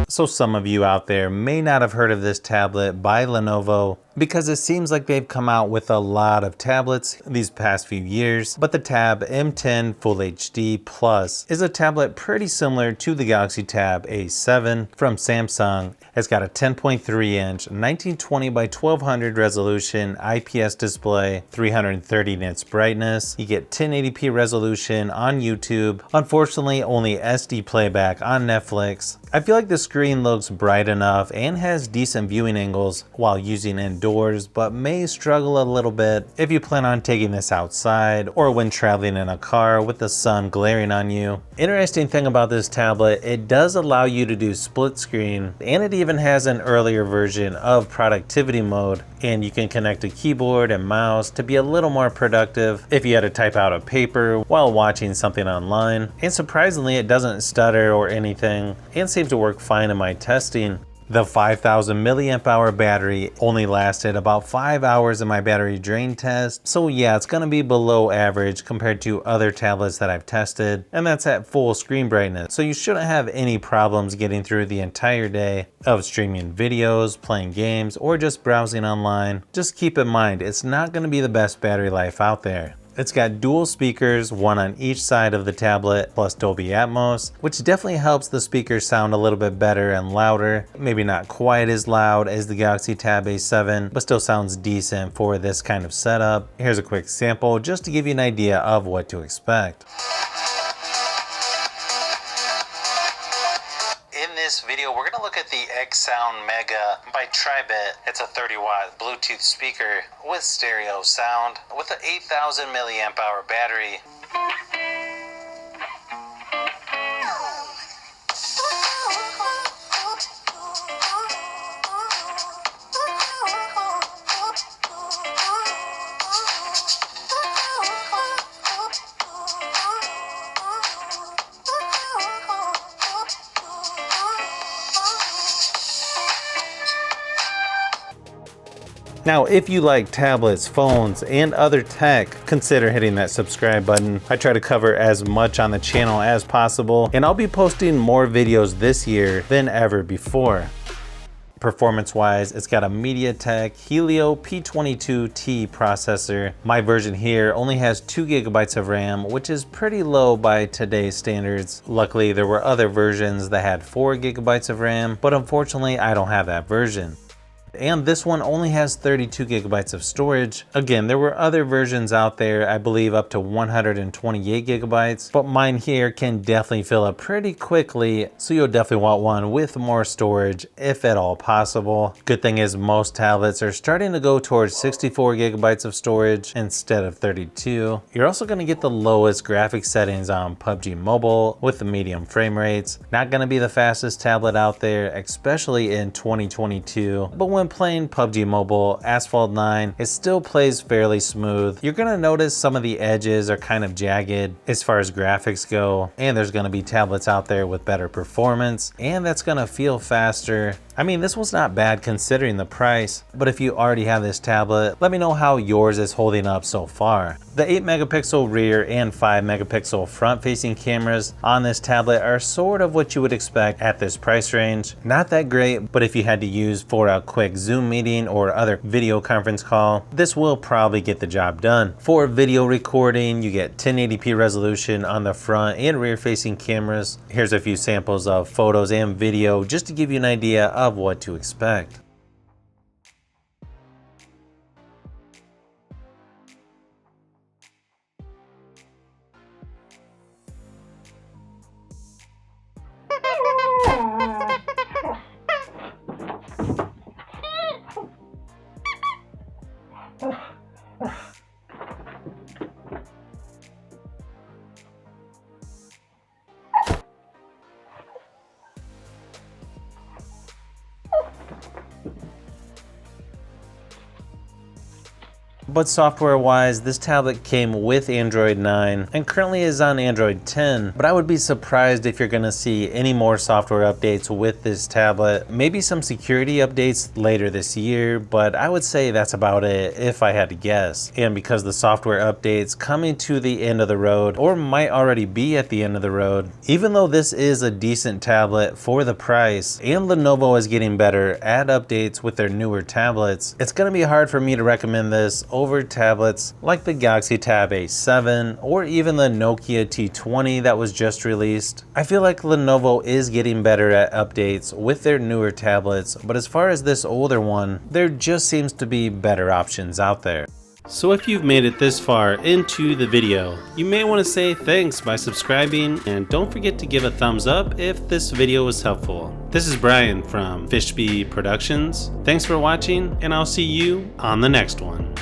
So some of you out there may not have heard of this tablet by Lenovo because it seems like they've come out with a lot of tablets these past few years, but the Tab M10 FHD Plus is a tablet pretty similar to the Galaxy Tab A7 from Samsung. It's got a 10.3-inch 1920 by 1200 resolution IPS display, 330 nits brightness. You get 1080p resolution on YouTube. Unfortunately, only SD playback on Netflix. I feel like the screen looks bright enough and has decent viewing angles while using indoors, but may struggle a little bit if you plan on taking this outside or when traveling in a car with the sun glaring on you. Interesting thing about this tablet, it does allow you to do split screen, and it even has an earlier version of productivity mode, and you can connect a keyboard and mouse to be a little more productive if you had to type out a paper while watching something online. And surprisingly, it doesn't stutter or anything and seems to work fine in my testing. The 5000 milliamp hour battery only lasted about 5 hours in my battery drain test, so yeah, it's gonna be below average compared to other tablets that I've tested, and that's at full screen brightness, so you shouldn't have any problems getting through the entire day of streaming videos, playing games, or just browsing online. Just keep in mind, it's not gonna be the best battery life out there. It's got dual speakers, one on each side of the tablet, plus Dolby Atmos, which definitely helps the speakers sound a little bit better and louder. Maybe not quite as loud as the Galaxy Tab A7, but still sounds decent for this kind of setup. Here's a quick sample just to give you an idea of what to expect. In this video, we're going to look at the X-Sound Mega by Tribit. It's a 30-watt Bluetooth speaker with stereo sound with an 8000 milliamp hour battery. Now, if you like tablets, phones, and other tech, consider hitting that subscribe button. I try to cover as much on the channel as possible, and I'll be posting more videos this year than ever before. Performance-wise, it's got a MediaTek Helio P22T processor. My version here only has 2 GB of RAM, which is pretty low by today's standards. Luckily, there were other versions that had 4 GB of RAM, but unfortunately, I don't have that version. And this one only has 32 GB of storage. Again, there were other versions out there, I believe up to 128 GB, but mine here can definitely fill up pretty quickly, so you'll definitely want one with more storage if at all possible. Good thing is most tablets are starting to go towards 64 GB of storage instead of 32. You're also going to get the lowest graphics settings on PUBG Mobile with the medium frame rates. Not going to be the fastest tablet out there, especially in 2022, but when playing PUBG Mobile, Asphalt 9, it still plays fairly smooth. You're gonna notice some of the edges are kind of jagged as far as graphics go, and there's gonna be tablets out there with better performance, and that's gonna feel faster. I mean, this was not bad considering the price, but if you already have this tablet, let me know how yours is holding up so far. The 8 megapixel rear and 5 megapixel front facing cameras on this tablet are sort of what you would expect at this price range. Not that great, but if you had to use for a quick Zoom meeting or other video conference call, this will probably get the job done. For video recording, you get 1080p resolution on the front and rear facing cameras. Here's a few samples of photos and video just to give you an idea of what to expect. But software wise, this tablet came with Android 9 and currently is on Android 10, but I would be surprised if you're gonna see any more software updates with this tablet. Maybe some security updates later this year, but I would say that's about it if I had to guess. And because the software updates coming to the end of the road, or might already be at the end of the road, even though this is a decent tablet for the price, and Lenovo is getting better at updates with their newer tablets, it's gonna be hard for me to recommend this over tablets like the Galaxy Tab A7 or even the Nokia T20 that was just released. I feel like Lenovo is getting better at updates with their newer tablets, but as far as this older one, there just seems to be better options out there. So if you've made it this far into the video, you may want to say thanks by subscribing, and don't forget to give a thumbs up if this video was helpful. This is Brian from FHD Productions. Thanks for watching, and I'll see you on the next one.